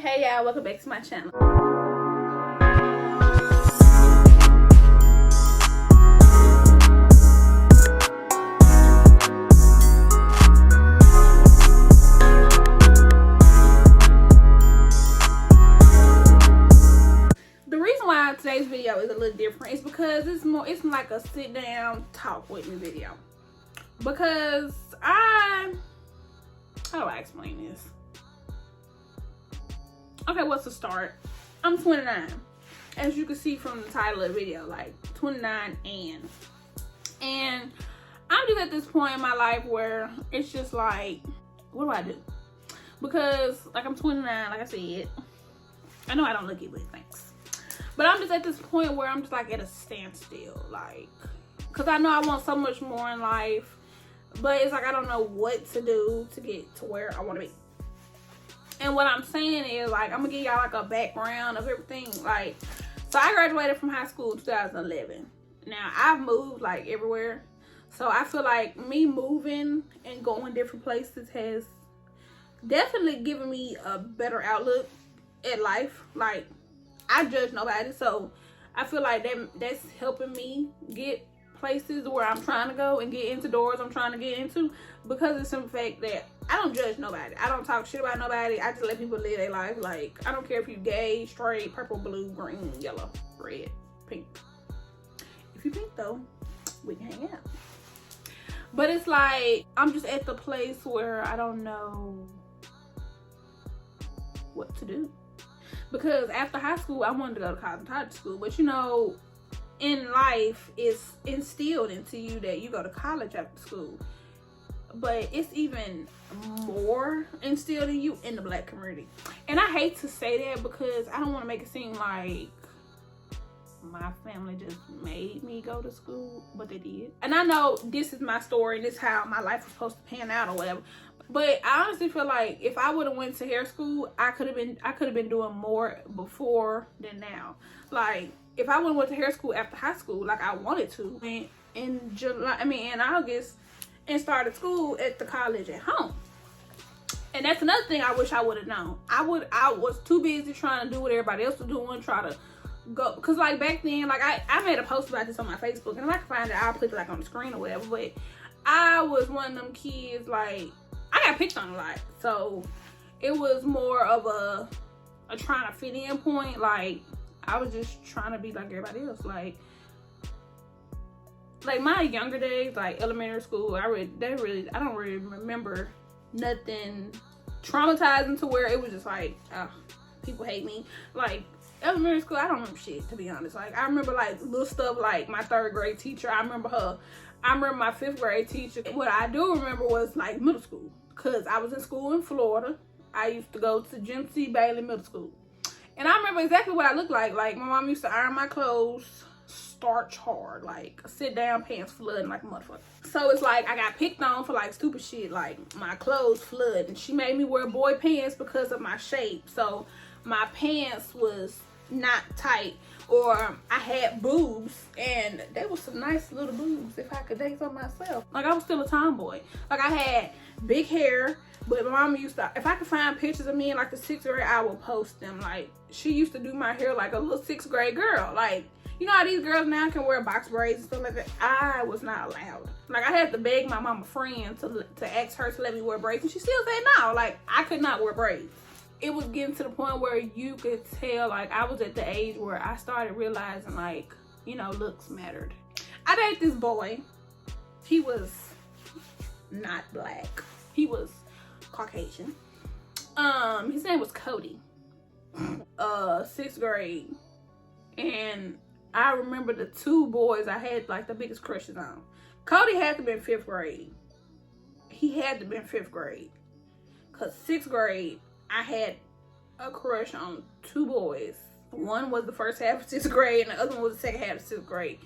Hey y'all, welcome back to my channel. The reason why today's video is a little different is because it's like a sit down talk with me video. Because how do I explain this? Okay, what's the start? I'm 29. As you can see from the title of the video, like 29 and I'm just at this point in my life where it's just like, what do I do? Because like I'm 29, like I said, I know I don't look it, but thanks. But I'm just at this point where I'm just like at a standstill, like, cause I know I want so much more in life, but it's like I don't know what to do to get to where I want to be. And what I'm saying is, like, I'm gonna give y'all like a background of everything. Like, so I graduated from high school in 2011. Now I've moved like everywhere, so I feel like me moving and going different places has definitely given me a better outlook at life. Like, I judge nobody, so I feel like that's helping me get places where I'm trying to go and get into doors I'm trying to get into, because it's the fact that I don't judge nobody. I don't talk shit about nobody. I just let people live their life. Like, I don't care if you gay, straight, purple, blue, green, yellow, red, pink. If you pink though, we can hang out. But it's like I'm just at the place where I don't know what to do. Because after high school, I wanted to go to college school. But you know, in life, it's instilled into you that you go to college after school. But it's even more instilled in you in the Black community. And I hate to say that because I don't want to make it seem like my family just made me go to school, but they did. And I know this is my story and this is how my life was supposed to pan out or whatever. But I honestly feel like if I would have went to hair school, I could have been doing more before than now. Like, if I would have went to hair school after high school, like I wanted to, in August, and started school at the college at home. And that's another thing I wish I would have known. I was too busy trying to do what everybody else was doing, try to go, because like back then, like I made a post about this on my Facebook, and if I can find it, I'll put it like on the screen or whatever. But I was one of them kids, like, I got picked on a lot, so it was more of a trying to fit in point. Like, I was just trying to be like everybody else. Like my younger days, like elementary school, I don't really remember nothing traumatizing to where it was just like, people hate me. Like, elementary school, I don't remember shit, to be honest. Like, I remember like little stuff, like my 3rd grade teacher, I remember her. I remember my 5th grade teacher. What I do remember was like middle school, because I was in school in Florida. I used to go to Jim C. Bailey Middle School. And I remember exactly what I looked like. Like, my mom used to iron my clothes starch hard, like sit down, pants flooding like a motherfucker. So it's like I got picked on for like stupid shit, like my clothes flood, and she made me wear boy pants because of my shape. So my pants was not tight, or I had boobs, and they were some nice little boobs if I could date on myself. Like, I was still a tomboy. Like, I had big hair, but my mama used to, if I could find pictures of me in like the 6th grade, I would post them. Like, she used to do my hair like a little 6th grade girl. Like, you know how these girls now can wear box braids and stuff like that? I was not allowed. Like, I had to beg my mama friend to ask her to let me wear braids, and she still said no. Like, I could not wear braids. It was getting to the point where you could tell, like, I was at the age where I started realizing, like, you know, looks mattered. I dated this boy. He was not Black. He was Caucasian. His name was Cody. 6th grade. And I remember the 2 boys I had like the biggest crushes on. Cody had to be in 5th grade. He had to be in 5th grade. Cause 6th grade, I had a crush on 2 boys. One was the first half of 6th grade, and the other one was the second half of 6th grade.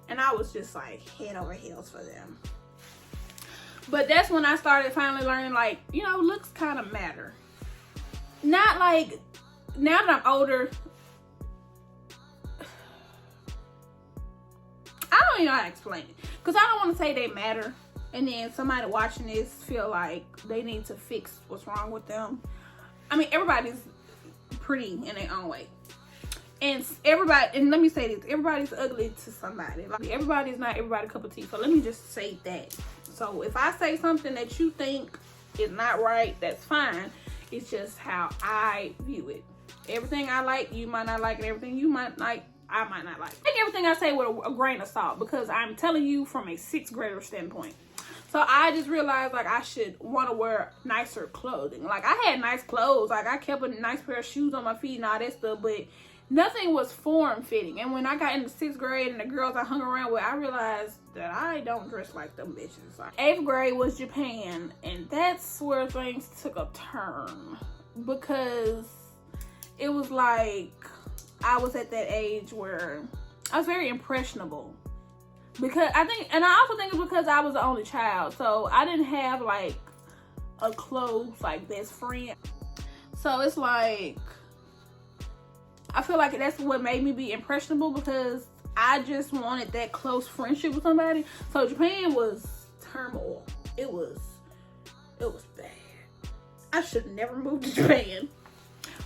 And I was just like head over heels for them. But that's when I started finally learning, like, you know, looks kind of matter. Not like, now that I'm older, I don't even know how to explain it. Because I don't want to say they matter, and then somebody watching this feel like they need to fix what's wrong with them. I mean, everybody's pretty in their own way. And everybody, and let me say this, everybody's ugly to somebody. Like, everybody's not everybody's cup of tea. So let me just say that. So if I say something that you think is not right, that's fine. It's just how I view it. Everything I like, you might not like, and everything you might like, I might not like. Take everything I say with a grain of salt, because I'm telling you from a 6th grader standpoint. So I just realized, like, I should want to wear nicer clothing. Like, I had nice clothes. Like, I kept a nice pair of shoes on my feet and all that stuff, but nothing was form-fitting. And when I got into 6th grade and the girls I hung around with, I realized that I don't dress like them bitches. Like, 8th grade was Japan, and that's where things took a turn, because it was like I was at that age where I was very impressionable. Because I think, and I also think it's because I was the only child, so I didn't have like a close like best friend. So it's like, I feel like that's what made me be impressionable, because I just wanted that close friendship with somebody. So Japan was turmoil. It was bad. I should have never moved to Japan.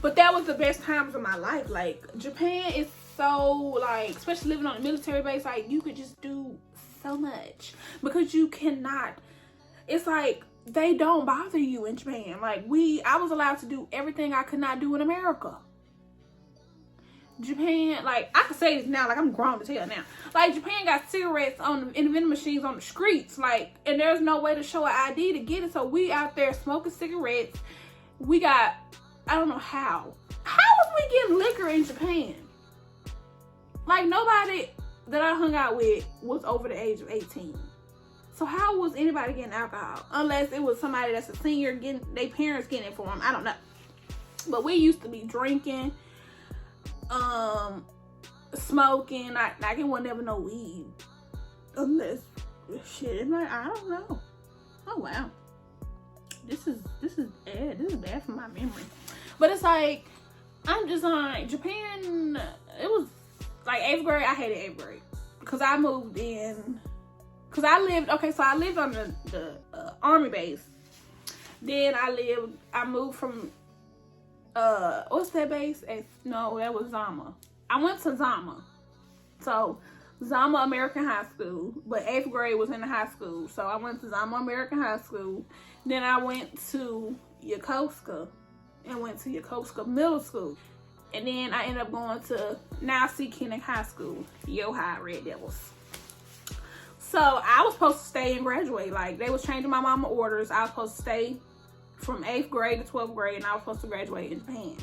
But that was the best times of my life. Like, Japan is so, like, especially living on a military base, like, you could just do so much, because you cannot, it's like, they don't bother you in Japan. Like, I was allowed to do everything I could not do in America. Japan, like, I can say this now, like, I'm grown as hell now. Like, Japan got cigarettes in the vending machines on the streets, like, and there's no way to show an ID to get it, so we out there smoking cigarettes. We got, I don't know how was we getting liquor in Japan? Like, nobody that I hung out with was over the age of 18. So how was anybody getting alcohol? Unless it was somebody that's a senior getting, their parents getting it for them. I don't know. But we used to be drinking, smoking. Like, it wasn't ever no weed. Unless, shit, like, I don't know. Oh, wow. This is bad. This is bad for my memory. But it's like, I'm just like, Japan, it was like 8th grade. I hated 8th grade because I moved in, because I lived on the army base. Then I moved from what's that base? No, that was Zama. I went to Zama. So Zama American High School, but 8th grade was in the high school. So I went to Zama American High School. Then I went to Yokosuka and went to Yokosuka Middle School. And then I ended up going to now Kinnick High School, Yo-High Red Devils. So I was supposed to stay and graduate. Like, they was changing my mama orders. I was supposed to stay from 8th grade to 12th grade, and I was supposed to graduate in Japan.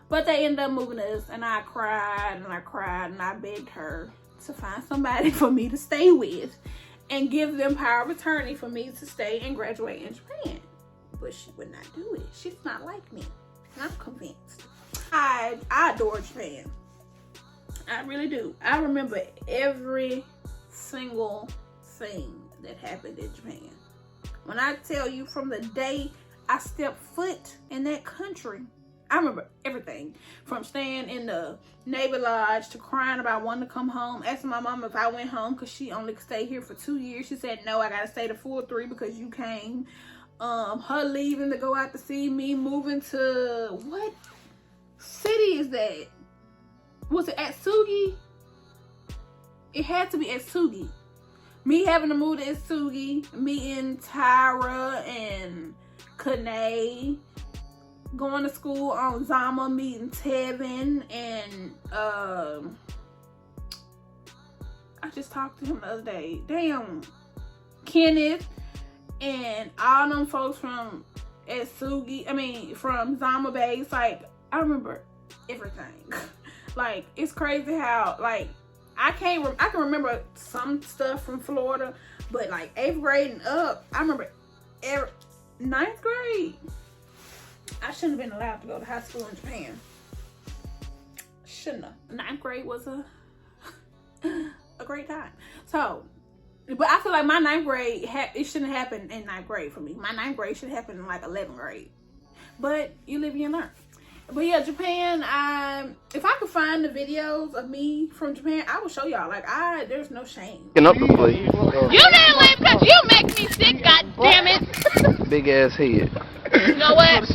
But they ended up moving us, and I cried and I cried, and I begged her to find somebody for me to stay with and give them power of attorney for me to stay and graduate in Japan. But she would not do it. She's not like me, and I'm convinced. I adore Japan. I really do. I remember every single thing that happened in Japan. When I tell you, from the day I stepped foot in that country, I remember everything. From staying in the Navy Lodge to crying about wanting to come home, asking my mom if I went home because she only could stay here for 2 years. She said, no, I gotta stay the full 3 because you came. Her leaving to go out to see me, moving to, what city is that? Was it Atsugi? It had to be Atsugi. Me having to move to Atsugi, meeting Tyra and Kane, going to school on Zama, meeting Tevin, and I just talked to him the other day. Damn, Kenneth, and all them folks from Atsugi, from Zama Base. Like, I remember everything. Like, it's crazy how, like, I can remember some stuff from Florida, but like 8th grade and up, I remember 9th grade. I shouldn't have been allowed to go to high school in Japan. Shouldn't have. 9th grade was a great time. So, but I feel like my 9th grade, it shouldn't have happened in 9th grade for me. My 9th grade should happen in like 11th grade. But you live, you learn. But yeah, Japan, if I could find the videos of me from Japan, I will show y'all. Like, there's no shame. Up the plate. You didn't live because you make me sick, god damn it. Big ass head. You know what?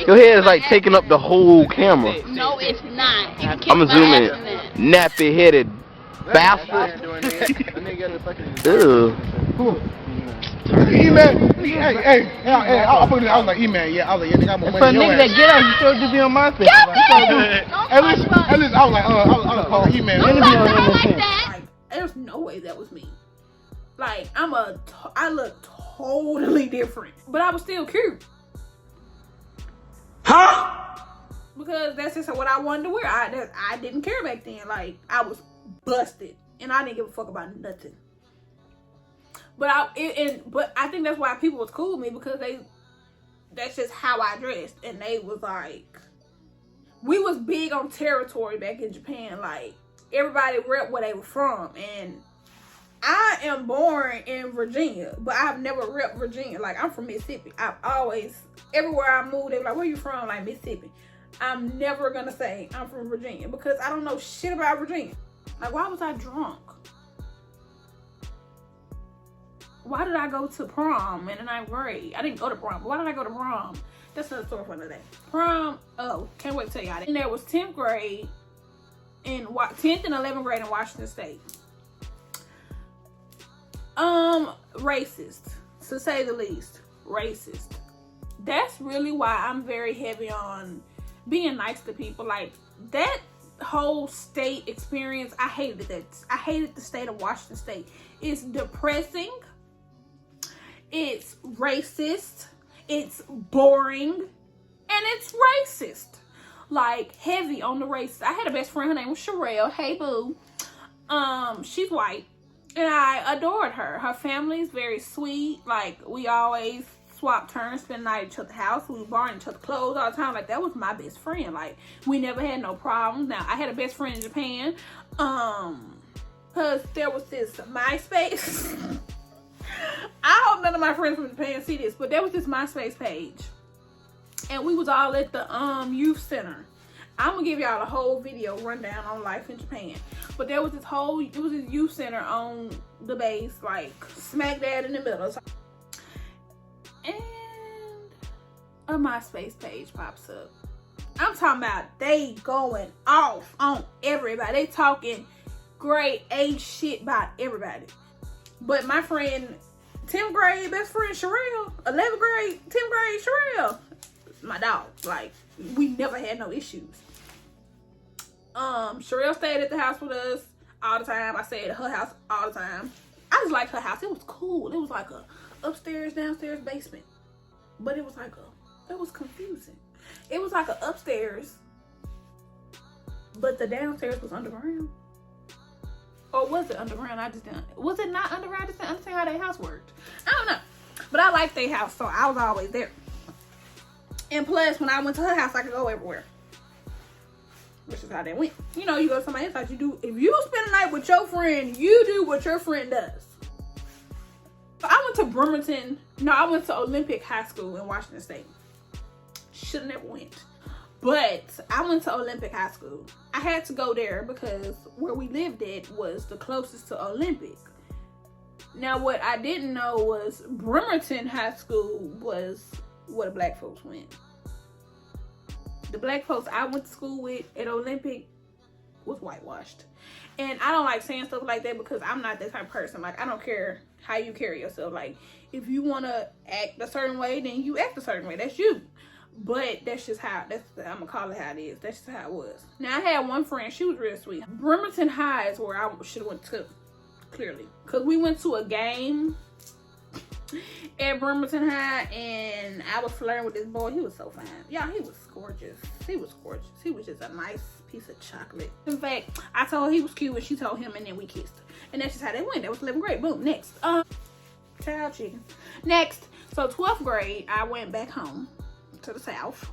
Your head is like taking up the whole camera. No, it's not. I'm zooming in. Nappy-headed bastard. Ew. E-man, hey, I put it. I was like, E-man, yeah, I was like, yeah, they got more money. For a nigga that get out, you still do be on my face. At least, I was like, I was calling E-man. Like, there's no way that was me. Like, I look totally different, but I was still cute. Huh? Because that's just what I wanted to wear. I didn't care back then. Like, I was busted, and I didn't give a fuck about nothing. But I think that's why people was cool with me, because that's just how I dressed, and they was like, we was big on territory back in Japan. Like, everybody rep where they were from, and I am born in Virginia, but I've never repped Virginia. Like, I'm from Mississippi. I've always, everywhere I moved, they were like, where you from? Like, Mississippi. I'm never gonna say I'm from Virginia, because I don't know shit about Virginia. Like, why was I drunk? Why did I go to prom in the 9th grade? I didn't go to prom, but why did I go to prom? That's another story for another day. Prom, oh, can't wait to tell y'all that. And there was 10th grade, 10th and 11th grade in Washington State. Racist, to say the least. Racist. That's really why I'm very heavy on being nice to people. Like, that whole state experience, I hated that. I hated the state of Washington State. It's depressing. It's racist. It's boring. And it's racist. Like, heavy on the racist. I had a best friend, her name was Sherelle. Hey, boo. She's white. And I adored her. Her family is very sweet. Like, we always swap turns, spend the night at each other's house. We borrowed each other's clothes all the time. Like, that was my best friend. Like, we never had no problems. Now, I had a best friend in Japan. Because there was this MySpace. I hope none of my friends from Japan see this, but there was this MySpace page. And we was all at the youth center. I'm gonna give y'all a whole video rundown on life in Japan. But there was this youth center on the base, like smack dab in the middle. And a MySpace page pops up. I'm talking about they going off on everybody. They talking grade A shit about everybody. But my friend, 10th grade best friend Sherelle, 11th grade, 10th grade Sherelle, my dog. Like, we never had no issues. Sherelle stayed at the house with us all the time. I stayed at her house all the time. I just liked her house. It was cool. It was like a upstairs, downstairs, basement. But it was confusing. It was like an upstairs, but the downstairs was underground. Or was it underground? Was it not underground? I just didn't understand how their house worked. I don't know. But I liked their house, so I was always there. And plus, when I went to her house, I could go everywhere. Which is how that went. You know, you go to somebody's house, you do. If you spend the night with your friend, you do what your friend does. So I went to Bremerton. No, I went to Olympic High School in Washington State. Should have never went. But I went to Olympic High School. I had to go there because where we lived at was the closest to Olympic. Now, what I didn't know was Bremerton High School was where the black folks went. The black folks I went to school with at Olympic was whitewashed. And I don't like saying stuff like that because I'm not that type of person. Like, I don't care how you carry yourself. Like, if you want to act a certain way, then you act a certain way. That's you. But that's just how, I'm going to call it how it is. That's just how it was. Now, I had one friend. She was real sweet. Bremerton High is where I should have went to, clearly. Because we went to a game at Bremerton High, and I was flirting with this boy. He was so fine. Yeah, he was gorgeous. He was gorgeous. He was just a nice piece of chocolate. In fact, I told her he was cute, and she told him, and then we kissed. And that's just how they went. That was 11th grade. Boom. Next. Child chicken. Next. So 12th grade, I went back home to the South.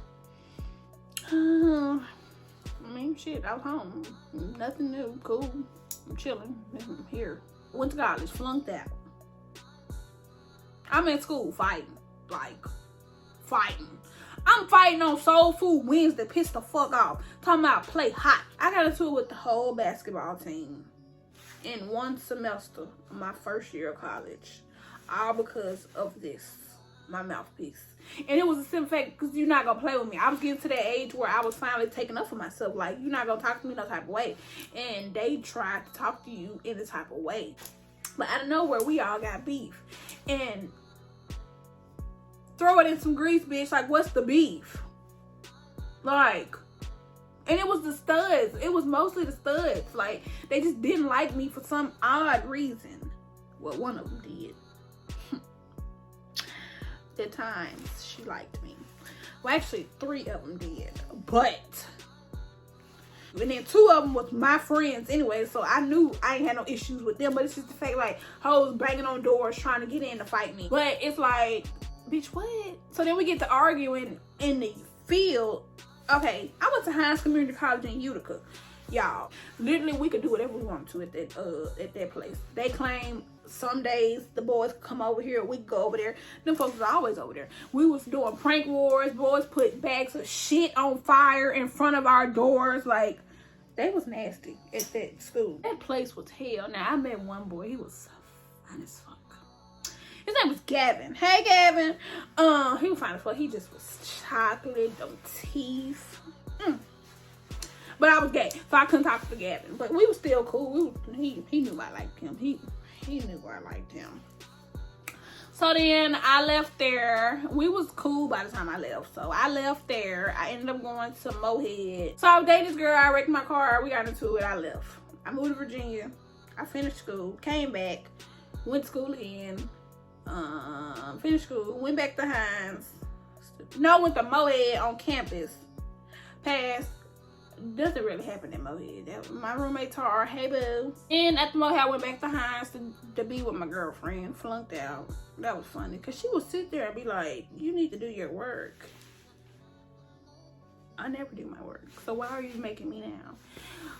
I mean, shit, I was home. Nothing new. Cool. I'm chilling. I'm here. Went to college. Flunked out. I'm in school fighting. Like, fighting. I'm fighting on Soul Food Wednesday. Pissed the fuck off. Talking about play hot. I got into it with the whole basketball team in one semester of my first year of college. All because of this. my mouthpiece. And it was a simple fact, because you're not gonna play with me. I was getting to that age where I was finally taking up for myself. Like, you're not gonna talk to me no type of way. And they tried to talk to you in the type of way. But out of nowhere, we all got beef. And throw it in some grease, bitch. Like, what's the beef? Like, and it was the studs. It was mostly the studs. Like, they just didn't like me for some odd reason. Well, one of them did. At times, she liked me. Well, actually, 3 of them did. But, and then 2 of them was my friends anyway, so I knew I ain't had no issues with them. But it's just the fact, like, hoes banging on doors trying to get in to fight me. But it's like, bitch, what? So then we get to arguing in the field. Okay, I went to Hines Community College in Utica. Y'all, literally, we could do whatever we want to at that place. They claim some days the boys come over here, we go over there. Them folks was always over there. We was doing prank wars. Boys put bags of shit on fire in front of our doors. Like, they was nasty at that school. That place was hell. Now, I met one boy. He was fine as fuck. His name was Gavin. Hey, Gavin. He was fine as fuck. He just was chocolate, them teeth. But I was gay, so I couldn't talk to Gavin. But we was still cool. He knew I liked him. He knew I liked him. So then I left there. We was cool by the time I left. So I left there. I ended up going to Mohead. So I was dating this girl. I wrecked my car. We got into it. I left. I moved to Virginia. I finished school. Came back. Went to school again. Finished school. Went back to Hines. No, went to Mohead on campus. Passed. Doesn't really happen in Mohead. My roommate Tar, hey boo. And at the Mohead, I went back to Hines to be with my girlfriend. Flunked out. That was funny, because she would sit there and be like, you need to do your work. I never do my work, so why are you making me now?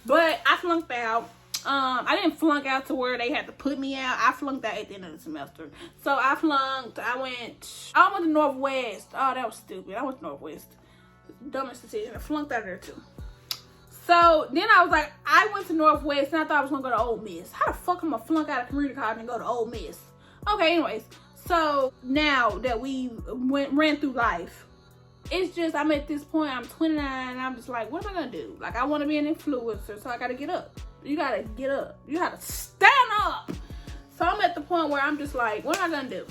But I flunked out. I didn't flunk out to where they had to put me out. I flunked out at the end of the semester. So I flunked. I went to Northwest. Oh, that was stupid. I went to Northwest. Dumbest decision. I flunked out of there too. So then I was like, I went to Northwest and I thought I was gonna go to Ole Miss. How the fuck am I flunk out of community college and go to Ole Miss? Okay, anyways. So now that we ran through life, it's just, I'm at this point, I'm 29, and I'm just like, what am I gonna do? Like, I wanna be an influencer, so I gotta get up. You gotta get up. You gotta stand up. So I'm at the point where I'm just like, what am I gonna do?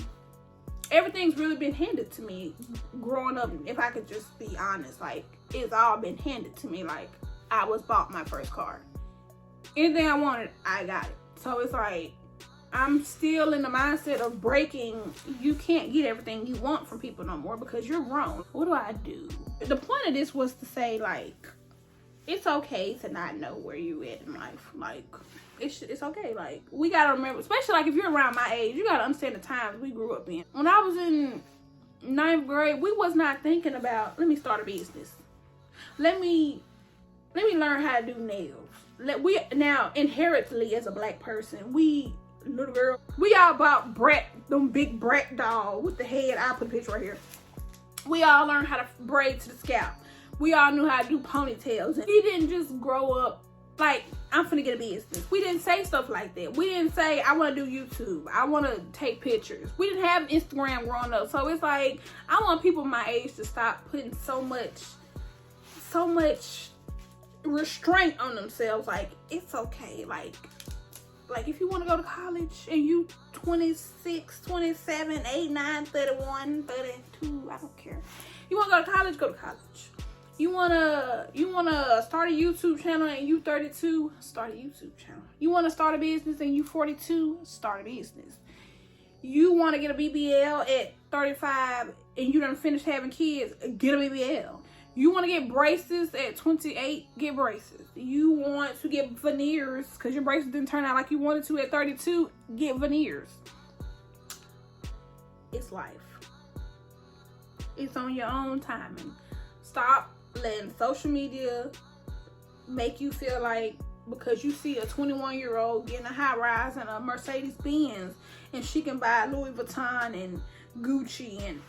Everything's really been handed to me growing up, if I could just be honest. Like, it's all been handed to me. Like, I was bought my first car. Anything I wanted, I got it. So it's like, I'm still in the mindset of breaking. You can't get everything you want from people no more because you're grown. What do I do? The point of this was to say, like, it's okay to not know where you at in life. Like, it's okay. Like, we gotta remember, especially like if you're around my age, you gotta understand the times we grew up in. When I was in 9th grade, we was not thinking about, let me start a business. Let me learn how to do nails. Now, inherently as a black person, little girl, we all bought them big brat doll with the head. I'll put a picture right here. We all learned how to braid to the scalp. We all knew how to do ponytails. And we didn't just grow up like, I'm finna get a business. We didn't say stuff like that. We didn't say, I want to do YouTube. I want to take pictures. We didn't have Instagram growing up. So it's like, I want people my age to stop putting so much restraint on themselves. Like, it's okay. Like if you want to go to college and you 26, 27, 8, 9, 31, 32, I don't care. You want to go to college, go to college. You wanna start a YouTube channel and you 32, start a YouTube channel. You wanna start a business and you 42, start a business. You wanna get a BBL at 35 and you done finished having kids, get a BBL. You wanna get braces at 28, get braces. You want to get veneers because your braces didn't turn out like you wanted to at 32, get veneers. It's life. It's on your own timing. Stop letting social media make you feel like because you see a 21-year-old getting a high rise and a Mercedes Benz and she can buy Louis Vuitton and Gucci and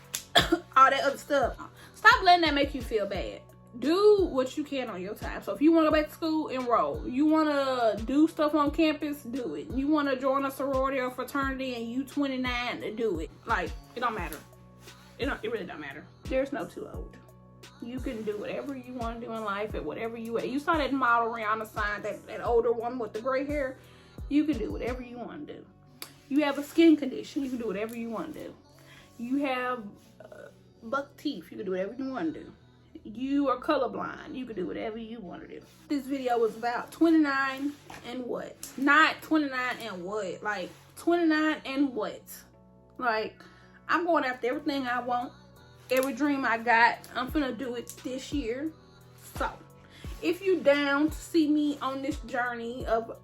all that other stuff. Stop letting that make you feel bad. Do what you can on your time. So if you want to go back to school, enroll. You want to do stuff on campus, do it. You want to join a sorority or fraternity and you 29, do it. Like, it don't matter. It really don't matter. There's no too old. You can do whatever you want to do in life at whatever you at. You saw that model Rihanna sign, that older one with the gray hair. You can do whatever you want to do. You have a skin condition. You can do whatever you want to do. You have buck teeth. You can do whatever you want to do. You are colorblind. You can do whatever you want to do. This video was about 29 and what? Not 29 and what? Like 29 and what? Like, I'm going after everything I want. Every dream I got, I'm finna do it this year. So, if you down to see me on this journey of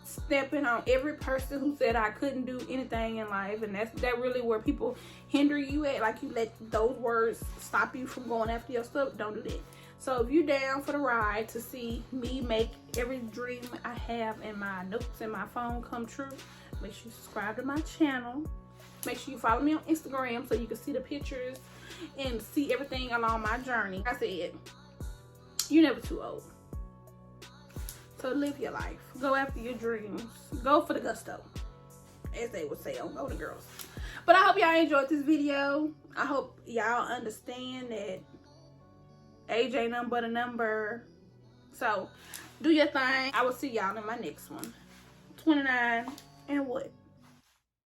stepping on every person who said I couldn't do anything in life, and that really where people hinder you at, like you let those words stop you from going after your stuff, don't do that. So if you down for the ride to see me make every dream I have in my notes and my phone come true, make sure you subscribe to my channel. Make sure you follow me on Instagram so you can see the pictures and see everything along my journey. Like I said, you're never too old. So live your life. Go after your dreams. Go for the gusto, as they would say on Golden Girls. But I hope y'all enjoyed this video. I hope y'all understand that age ain't nothing but a number. So do your thing. I will see y'all in my next one. 29 and what?